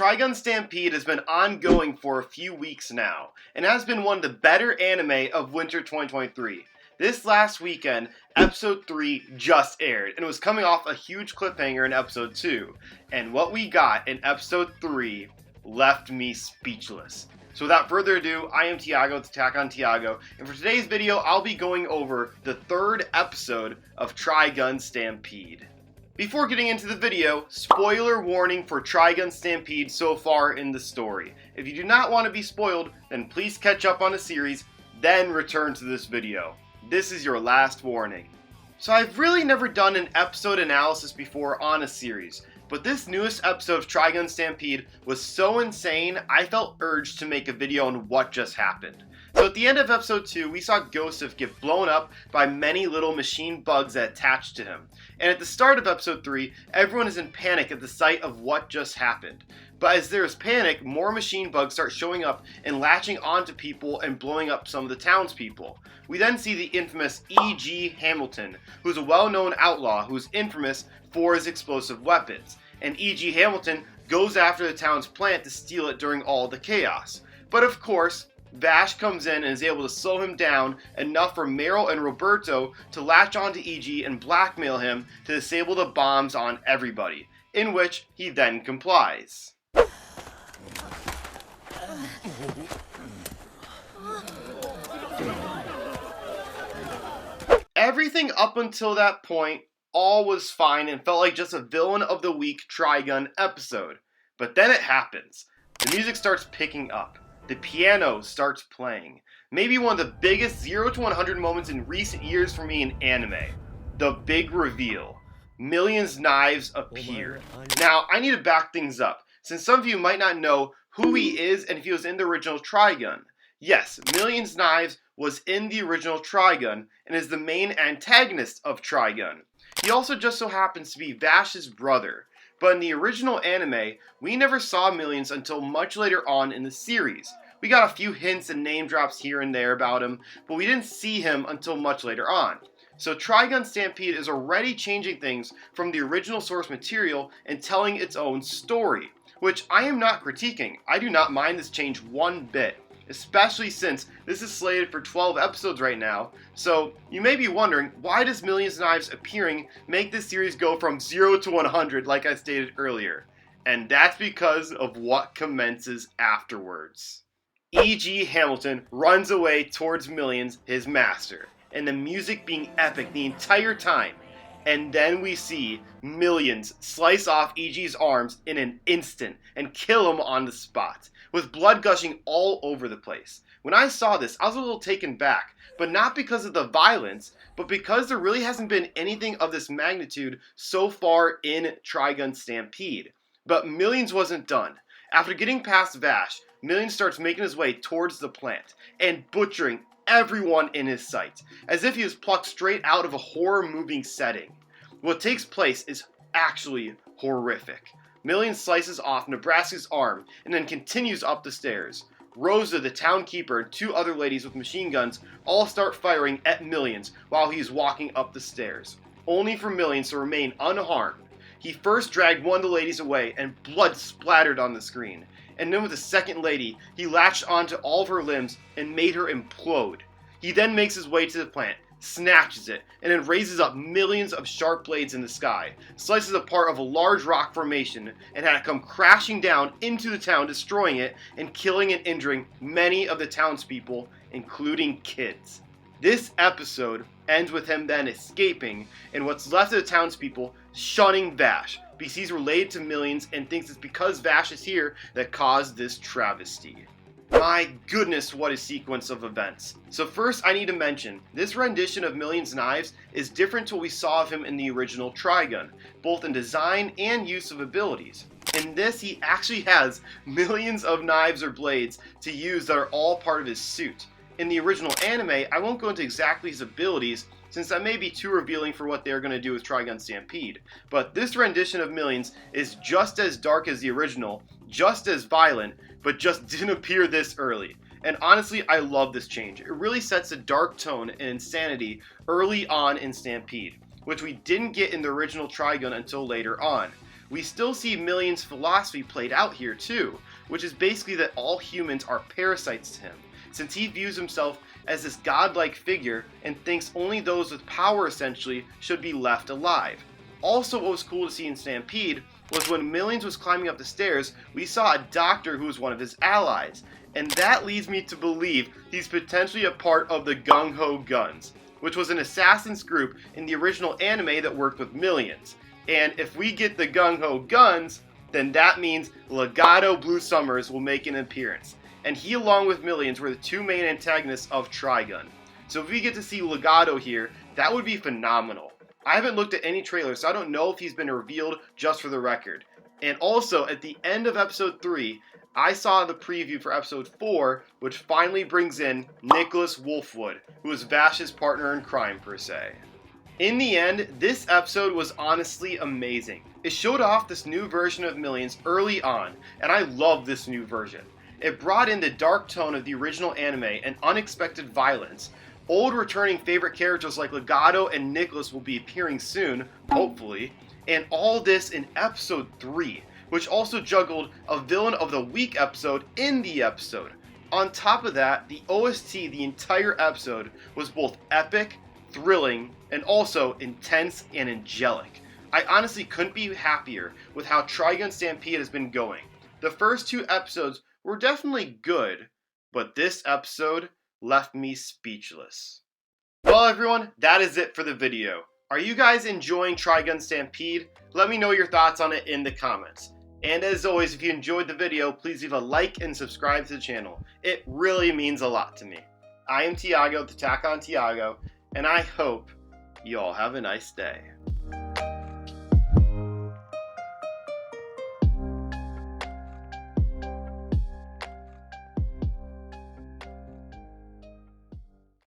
Trigun Stampede has been ongoing for a few weeks now, and has been one of the better anime of winter 2023. This last weekend, episode 3 just aired, and it was coming off a huge cliffhanger in episode 2. And what we got in episode 3 left me speechless. So without further ado, I am Tiago, it's Attack on Tiago, and for today's video, I'll be going over the third episode of Trigun Stampede. Before getting into the video, spoiler warning for Trigun Stampede so far in the story. If you do not want to be spoiled, then please catch up on the series, then return to this video. This is your last warning. So I've really never done an episode analysis before on a series, but this newest episode of Trigun Stampede was so insane, I felt urged to make a video on what just happened. So at the end of episode 2, we saw Ghostif get blown up by many little machine bugs that attached to him. And at the start of episode 3, everyone is in panic at the sight of what just happened. But as there is panic, more machine bugs start showing up and latching onto people and blowing up some of the townspeople. We then see the infamous E.G. Hamilton, who's a well-known outlaw who's infamous for his explosive weapons. And E.G. Hamilton goes after the town's plant to steal it during all the chaos. But of course, Vash comes in and is able to slow him down enough for Meryl and Roberto to latch onto E.G. and blackmail him to disable the bombs on everybody, in which he then complies. Everything up until that point, all was fine and felt like just a villain of the week Trigun episode. But then it happens. The music starts picking up. The piano starts playing. Maybe one of the biggest 0 to 100 moments in recent years for me in anime. The big reveal. Million's knives appeared. Now, I need to back things up, since some of you might not know who he is and if he was in the original Trigun. Yes, Million's knives was in the original Trigun and is the main antagonist of Trigun. He also just so happens to be Vash's brother. But in the original anime, we never saw Millions until much later on in the series. We got a few hints and name drops here and there about him, but we didn't see him until much later on. So Trigun Stampede is already changing things from the original source material and telling its own story, which I am not critiquing. I do not mind this change one bit, especially since this is slated for 12 episodes right now. So you may be wondering, why does Millions Knives appearing make this series go from 0 to 100 like I stated earlier? And that's because of what commences afterwards. E.G. Hamilton runs away towards Millions, his master, and the music being epic the entire time. And then we see Millions slice off E.G.'s arms in an instant and kill him on the spot, with blood gushing all over the place. When I saw this, I was a little taken back, but not because of the violence, but because there really hasn't been anything of this magnitude so far in Trigun Stampede. But Millions wasn't done. After getting past Vash, Millions starts making his way towards the plant and butchering everyone in his sight, as if he was plucked straight out of a horror movie setting. What takes place is actually horrific. Millions slices off Nebraska's arm and then continues up the stairs. Rosa, the town keeper, and 2 other ladies with machine guns all start firing at Millions while he's walking up the stairs, only for Millions to remain unharmed. He first dragged one of the ladies away and blood splattered on the screen. And then with the second lady, he latched onto all of her limbs and made her implode. He then makes his way to the plant, snatches it, and then raises up millions of sharp blades in the sky, slices a part of a large rock formation, and had it come crashing down into the town, destroying it, and killing and injuring many of the townspeople, including kids. This episode ends with him then escaping, and what's left of the townspeople shunning Vash, because he's related to Millions and thinks it's because Vash is here that caused this travesty. My goodness, what a sequence of events. So first I need to mention, this rendition of Millions Knives is different to what we saw of him in the original Trigun, both in design and use of abilities. In this, he actually has millions of knives or blades to use that are all part of his suit. In the original anime, I won't go into exactly his abilities, since that may be too revealing for what they're going to do with Trigun Stampede. But this rendition of Millions is just as dark as the original, just as violent, but just didn't appear this early. And honestly, I love this change. It really sets a dark tone and insanity early on in Stampede, which we didn't get in the original Trigun until later on. we still see Million's philosophy played out here too, which is basically that all humans are parasites to him, since he views himself as this godlike figure and thinks only those with power essentially should be left alive. Also, what was cool to see in Stampede was when Millions was climbing up the stairs, we saw a doctor who was one of his allies, and that leads me to believe he's potentially a part of the Gung Ho Guns, which was an assassins group in the original anime that worked with Millions. And if we get the Gung Ho Guns, then that means Legato Blue Summers will make an appearance. And he, along with Millions, were the two main antagonists of Trigun. So if we get to see Legato here, that would be phenomenal. I haven't looked at any trailers, so I don't know if he's been revealed, just for the record. And also, at the end of episode 3, I saw the preview for episode 4, which finally brings in Nicholas Wolfwood, who is Vash's partner in crime, per se. In the end, this episode was honestly amazing. It showed off this new version of Millions early on, and I love this new version. It brought in the dark tone of the original anime and unexpected violence. Old returning favorite characters like Legato and Nicholas will be appearing soon, hopefully, and all this in episode 3, which also juggled a Villain of the Week episode in the episode. On top of that, the OST the entire episode was both epic, thrilling, and also intense and angelic. I honestly couldn't be happier with how Trigun Stampede has been going. The first 2 episodes were definitely good, but this episode left me speechless. Well everyone, that is it for the video. Are you guys enjoying Trigun Stampede? Let me know your thoughts on it in the comments. And as always, if you enjoyed the video, please leave a like and subscribe to the channel. It really means a lot to me. I am Tiago, the Tack on Tiago, and I hope you all have a nice day.